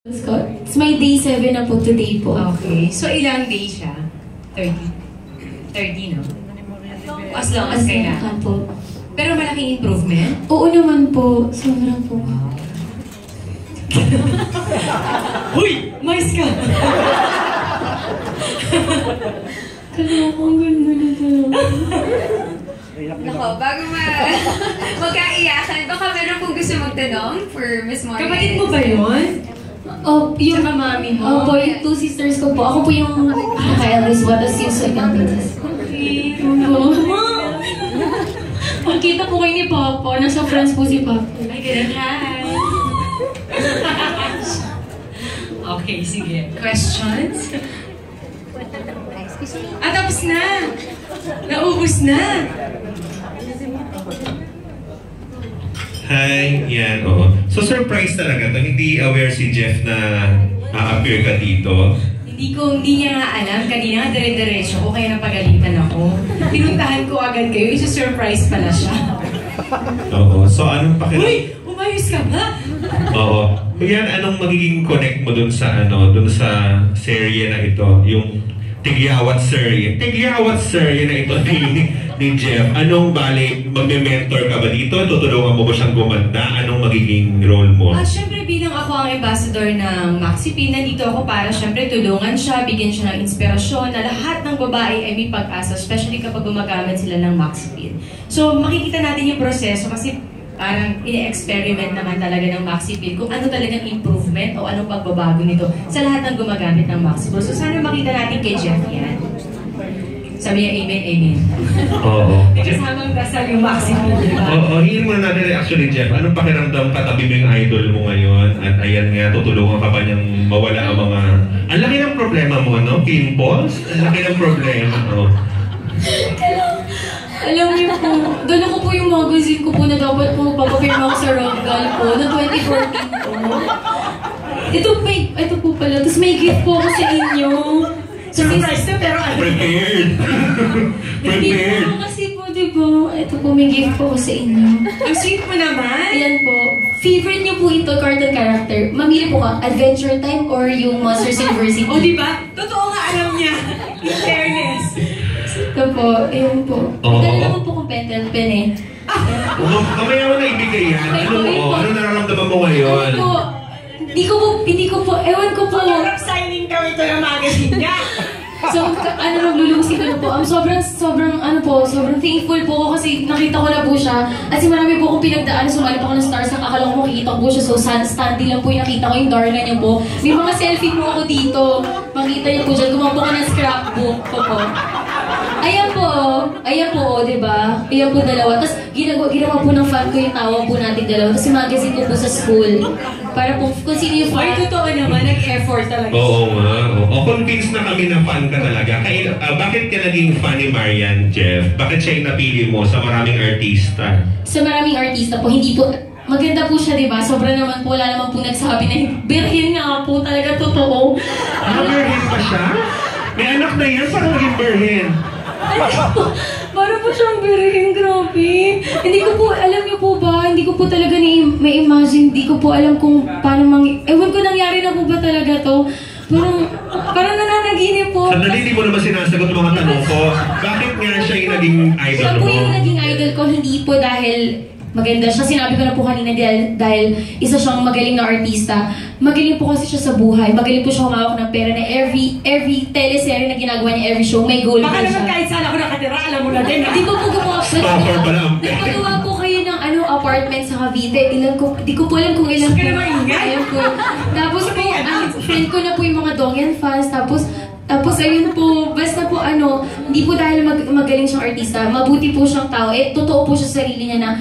It's my day 7 na po today po. Okay. So, ilang day siya? 30? 30, no? As long as kailangan. Po. Pero malaking improvement? Oo naman po. Sobrang po. Huy! Mais ka! Kaya akong ganda nito. Nako, bago magkaiyakan, baka meron pong gusto magtanong for Miss Marian. Kapatid mo ba yun? Oh, yung Tsaka mami mo? Opo, yung 2 sisters ko po. Ako po yung naka-Elvis one, tapos yung second princess. Okay. Ang kita po kayo ni Papa, nasa France po si Papa. Ay, ganun. Hi! Okay, sige. Questions? Tapos na! Naubos na! Hi, yan, oo. So, surprise talaga to. Hindi aware si Jeff na appear ka dito. Hindi niya nga alam. Kanina nga dire-diretso ko, kaya napagalitan ako. Pinuntahan ko agad kayo. Isa-surprise pala siya. Oo. So, anong pakiram? Uy! Umayos ka ba? Oo. Yan, anong magiging connect mo dun sa, dun sa serye na ito? Yung Tigyawat serye. Tigyawat serye na ito ni Jeff. Anong bali, magme-mentor ka ba dito? Tutulungan mo ba siyang gumanda? Anong magiging role mo? Siyempre bilang ako ang ambassador ng Maxipin, nandito ako para siyempre tulungan siya, bigyan siya ng inspirasyon na lahat ng babae ay may pag-asa, especially kapag gumagamit sila ng Maxipin. So makikita natin yung proseso kasi parang ine-experiment naman talaga ng Maxipin kung ano talagang improvement o anong pagbabago nito sa lahat ng gumagamit ng Maxipin. So sana makita natin kay Jeff yan. Sabi niya, amen, amen. Oo. Kasamang dasal yung Maxipin, di ba? Oo, hingin muna natin reaction ni Jeff. Anong pakiramdam katabi mo yung idol mo ngayon? At ayan nga, tutulungan ka pa niyang mawala ang mga... Ang laki ng problema mo, no? Pimples? Ang laki ng problema, no? Alam niyo po, doon ako po yung magazine ko po na dapat po papapirma ako sa Rock Gal po na 2014 po. Ito po pala. Tapos may gift po ako sa inyo. Surprise na pero ano? Prepared! Hindi Prepared! po kasi po, di ba? Ito po, may gift po ako sa inyo. Ang sweet mo naman! Ayan po. Favorite niyo po ito, cartoon character. Mamili po ka, Adventure Time or yung Monsters University. O diba? Totoo nga alam niya. In fairness. Ito po, ayun po. Oo. Ito naman po kung pentel pen eh. Mamaya mo na ibigay yan. Ano nararamdaman mo ngayon? Hindi ko po, ewan ko po. Signing daw ito ng magazine niya. So, naglulusin ko na po. Sobrang thankful po ako kasi nakita ko na po siya. Kasi marami po akong pinagdaan, sumalip ako ng stars, ang akala ko makikita ko po siya. So, standy lang po yung nakita ko yung darling niya po. May mga selfie po ako dito. Makita niyo po dyan, gumawa po ka ng scrapbook ko po. Ayan po, diba? Ayan po dalawa. Tapos, ginawa po ng fan ko yung tawa po natin dalawa. Tapos, magazine ko po sa school. Para po, kung sino yung fan. Ay, totoo naman, nag-effort talaga. Oo nga. O, convinced na kami na fan ka talaga. Kaya, bakit ka naging fan ni Marian, Jeff? Bakit siya yung napili mo sa maraming artista? Sa maraming artista po, hindi po, maganda po siya, diba? Sobra naman po, wala naman po nagsabi na birhen nga po, talaga totoo. Birhen pa siya? May anak na yan, parang naging birhen. Para po siyang birhen, grabe. Hindi ko po, alam niyo po ba, hindi ko po talaga may imagine, hindi ko po alam kung paano ewan ko nangyari na po ba talaga to. Parang nananaginip po. Sandali, hindi mo naman sinasagot mga tanong ko. Bakit nga siya yung naging idol Siya mo? po yung naging idol ko, hindi po dahil maganda siya. Sinabi ko na po kanina dahil isa siyang magaling na artista. Magaling po kasi siya sa buhay. Magaling po siya humawak ng pera na every teleserye na ginagawa niya, every show, may goal Baka po naman siya. kahit saan ako nakatira, alam mo na din. Di ba po gumawa? Stopper pala ang pera. Nagpagawa po kayo ng apartment sa Cavite. Di ko po alam kung ilan Sige naman, ingay. Ayun po. Tapos po, friend ko na po yung mga Dongyan fans. Tapos ayun po, basta po hindi po dahil magaling siyang artista, mabuti po siyang tao. Totoo po siya sa sarili niya na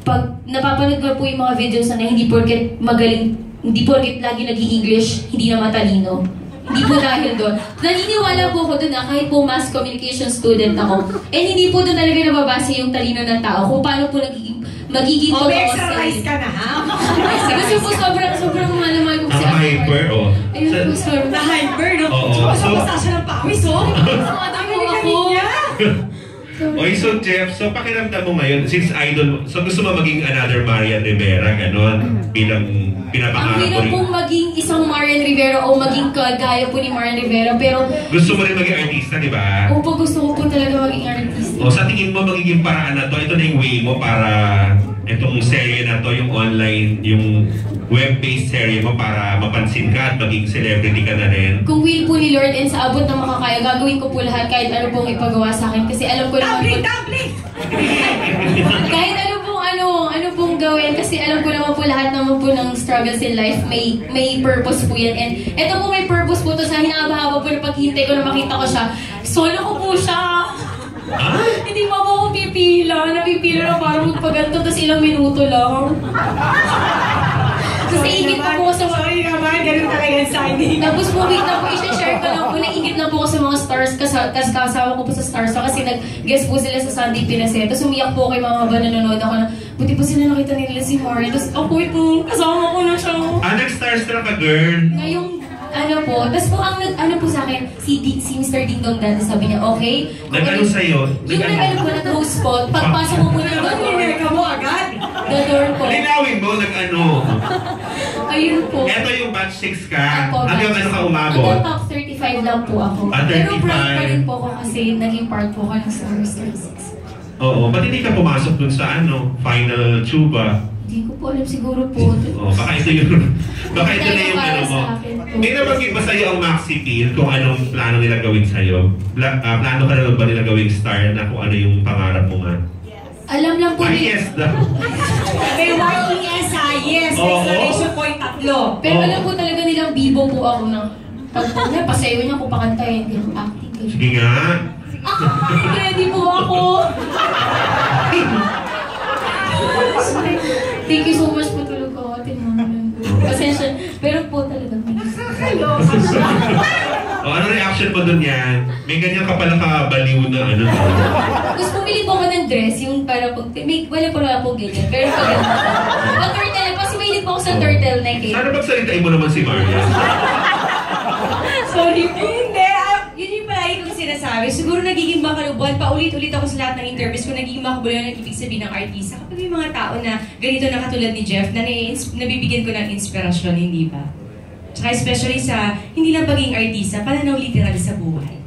pag napapanood ko po yung mga videos na hindi porket magaling, hindi porket lagi nag-i-English, hindi na matalino. Hindi po dahil doon. Naniniwala po ako doon na kahit po mass communication student ako, hindi po doon talaga nababasa yung talino ng tao kung paano po magiging O, may totoo exercise ka na, ha? Kasi po sobrang malaman ko si Ang hyper, oh. Ayun po, sorry. Na-hyper, no? Oo. Basta siya ng pawis, oh. Ang galing niya. Okay, so Jeff, so pakiramdam mo ngayon, since idol, so gusto mo maging another Marian Rivera, gano'n, bilang Ang pinapangarap hirap mo rin. pong maging isang Marian Rivera o maging kagaya po ni Marian Rivera. Pero, Gusto mo rin maging artista, di ba? opo, gusto ko po talaga maging artista. O sa tingin mo magiging paraan na to, ito na yung way mo para itong serye na to, yung online, yung web-based serye mo para mapansin ka at maging celebrity ka na rin. Kung will po ni Lord and sa abot na makakaya, gagawin ko po lahat kahit ano pong ipagawa sa akin. Kasi alam ko naman po... kahit ano pong gawin. Kasi alam ko naman po lahat naman po ng struggles in life, may purpose po yan. And ito po may purpose po to sa hinahaba-haba po na paghintay ko na makita ko siya. Solo ko po siya. Hindi mo ako pipila. Napipila na parang magpaganto, tapos ilang minuto lang. Kasi ingit na po sa... Sorry naman, ganun talaga sa akin. Tapos po, wait na po, i-share ko lang po, naingit na po ako sa mga stars, kasi kasama ko po sa stars, kasi nag-guest po sila sa Sunday Pinase. Tapos umiyak po kay mama ba, nanonood ako na, buti po sila nakita nila si Mari. Tapos ako ito, kasama ko na siya. Nag-starstruck ka, girl? Ngayong, ano po, tapos po ang ano po sa akin, si Mr. Ding Dong dati sabi niya, okay. Nag-ano sa'yo? Yung nag-ano po, nag-host po, pagpasok ko po ng Ka mo agad? the door po. Linawin mo, nag-ano? Ayun po. Eto yung batch 6 ka. Ako, Hanggang ano ka umabot? Hanggang top 35 lang po ako. 35. Pero proud pa rin po ako kasi naging part po ako ng Star 6. Oo, ba't hindi ka pumasok dun sa final tuba? Hindi ko po alam, siguro po. Baka ito yung... Baka ito na yung Para ano mo. sa akin po. May nabanggit ba sa'yo ang Maxi Peel kung anong plano nila gawin sa'yo? Plano ka na ba nila gawing star na kung ano yung pangarap mo nga? Alam lang po Yes daw. May YES ha, yes. Oo. Exclamation point 3. Pero Oo. alam po talaga nilang bibo po ako na pag po niya, pasayo niya ko pakantayin. Hindi ako acting. Sige nga. Ready po ako! Thank you so much po tulog ko. Pasensya. Pero po talaga. Ano reaction mo dun yan? May ganyan ka pala kabaliw na ano. Tapos pumili po ako ng dress, yung para pag... wala po ganyan. Pero pag pag turtleneck, kasi mahilig po ako sa turtleneck eh. Sana magsalitain mo naman si Maria. Sorry po. Hindi, yun yung palagi kong sinasabi. Siguro nagiging makalubuan. Paulit-ulit ako sa lahat ng interviews ko, nagiging makalubuan ang ibig sabihin ng artista. Kapag may mga tao na ganito na katulad ni Jeff, na nabibigyan ko ng inspirasyon, hindi ba? Tsaka especially sa, hindi lang pagiging artista, pananaw literal sa buhay.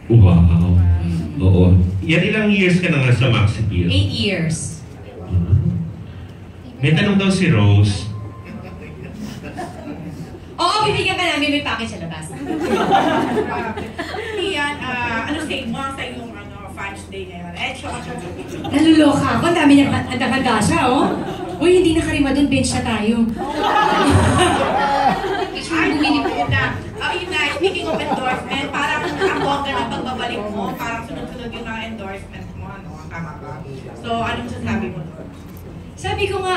Wow. Oo. Yan ilang years ka na nga sa Maxi Peel? 8 years. May tanong daw si Rose. Oo, bibigyan ka namin, may package sa labas. Yan, ano say mo sa iyong fans day ngayon? Naluloka ako, ang dami niyang handa siya, oh. Uy, hindi nakarima doon, bench na tayo. Yun na, speaking of endorsement, parang ang bongga ng pagbabalik mo, parang sunod-sunod yung mga endorsement mo, ano, ang tama ba? So, anong sasabi mo doon? Sabi ko nga,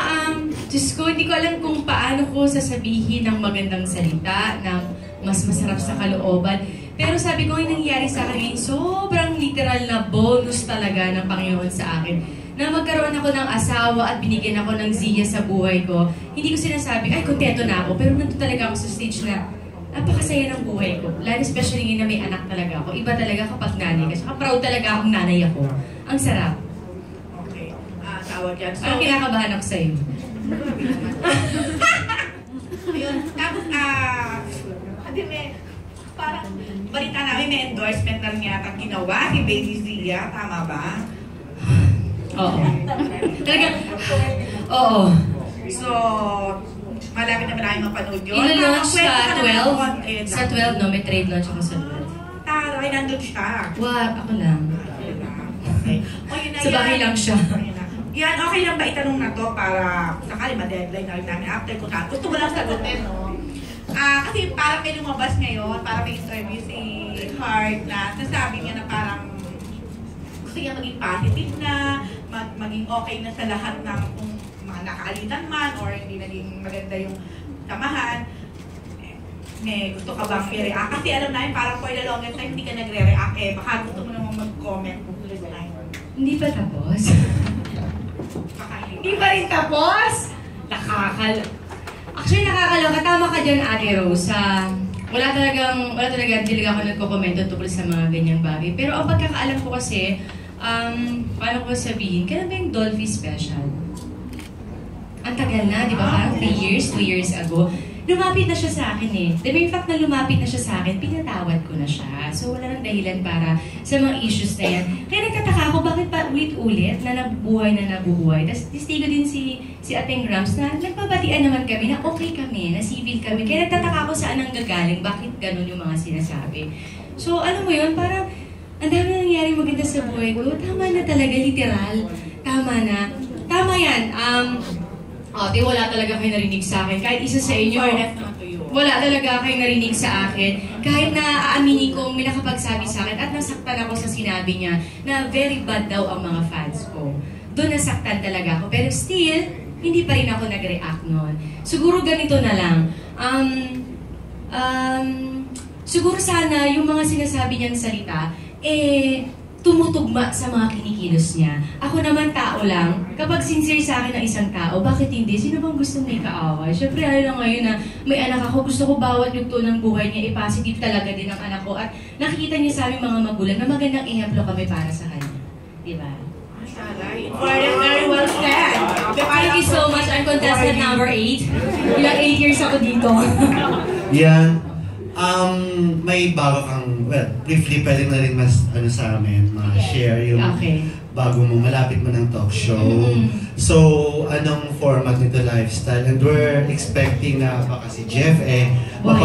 Diyos ko, hindi ko alam kung paano ko sasabihin ng magandang salita, ng mas masarap sa kalooban. Pero sabi ko, yung nangyari sa akin, sobrang literal na bonus talaga ng Panginoon sa akin. Na magkaroon ako ng asawa at binigyan ako ng ziya sa buhay ko. Hindi ko sinasabi, ay, kontento na ako. Pero nandun talaga ako sa stage na napakasaya ng buhay ko. Lalo especially ngayon na may anak talaga ako. Iba talaga kapag nanay ka. Saka proud talaga akong nanay ako. Ang sarap. Okay, tawag yan. So, Parang kinakabahan ako sa'yo. ayun, tapos, parang balita namin may endorsement na rin yata ginawa si Baby Zia, tama ba? Oo. Talaga, oo. So, malapit na namin mapanood yun. Ilo-launch Kwento sa ka naman 12. doon. Ayun Sa lang. 12, no? May trade launch ako sa 12. Taray, nandun siya. Wag, ako lang. Okay. O, yun na Sa bahay yan. lang siya. Ayun na. Yan, okay lang ba itanong na to para sakali ma-deadline na rin namin after ko na. Gusto mo lang sagutin, no? Kasi parang may lumabas ngayon, parang may interview si Hart na nasabi niya na parang gusto niya maging positive na, maging okay na sa lahat ng kung mga nakaalitan man or hindi naging maganda yung samahan. May gusto ka bang i-react? Kasi alam namin parang for the longest time hindi ka nagre-react eh. Baka gusto mo namang mag-comment kung tuloy na yun. Hindi pa tapos. Baka Hindi pa rin tapos? Actually, nakakaloka. Tama ka dyan, Ate Rose. Wala talaga, hindi talaga ako nagko-komento tungkol sa mga ganyang bagay. Pero ang pagkakaalam ko kasi, paano ko sabihin, kailan ba yung Dolphy Special? Ang tagal na, di ba? Parang 2 years ago. lumapit na siya sa akin eh. Diba yung fact na lumapit na siya sa akin, pinatawad ko na siya. So wala nang dahilan para sa mga issues na yan. Kaya nagtataka ako, bakit pa ulit-ulit na nabubuhay. Tapos testigo din si Ateng Grams na nagpabatian naman kami na okay kami, na civil kami. Kaya nagtataka ako saan ang gagaling, bakit ganun yung mga sinasabi. So alam mo yun, parang ang dami na nangyari maganda sa buhay ko. Tama na talaga, literal. Tama na. Tama yan. Wala talaga kayo narinig sa akin. Kahit isa sa inyo, wala talaga kayo narinig sa akin. Kahit na aaminin kong may nakapagsabi sa akin at nasaktan ako sa sinabi niya na very bad daw ang mga fans ko. Doon nasaktan talaga ako. Pero still, hindi pa rin ako nag-react noon. Siguro ganito na lang. Siguro sana yung mga sinasabi niyang salita, tumutugma sa mga kinikilos niya. Ako naman tao lang, kapag sincere sa akin ng isang tao, bakit hindi? Sino bang gusto may kaaway? Siyempre, lang ngayon na may anak ako, gusto ko bawat yugto ng buhay niya, i-positive talaga din ang anak ko. At nakikita niya sa aming mga magulang na magandang ehemplo kami para sa kanya. Diba? Very well said. Thank you so much. I'm contestant number 8. Ilang 8 years ako dito. Yan. May bago kang, briefly pwede na rin mas, sa amin, share yung bago mo, malapit mo ng talk show. So, anong format nito, lifestyle? And we're expecting na baka si Jeff,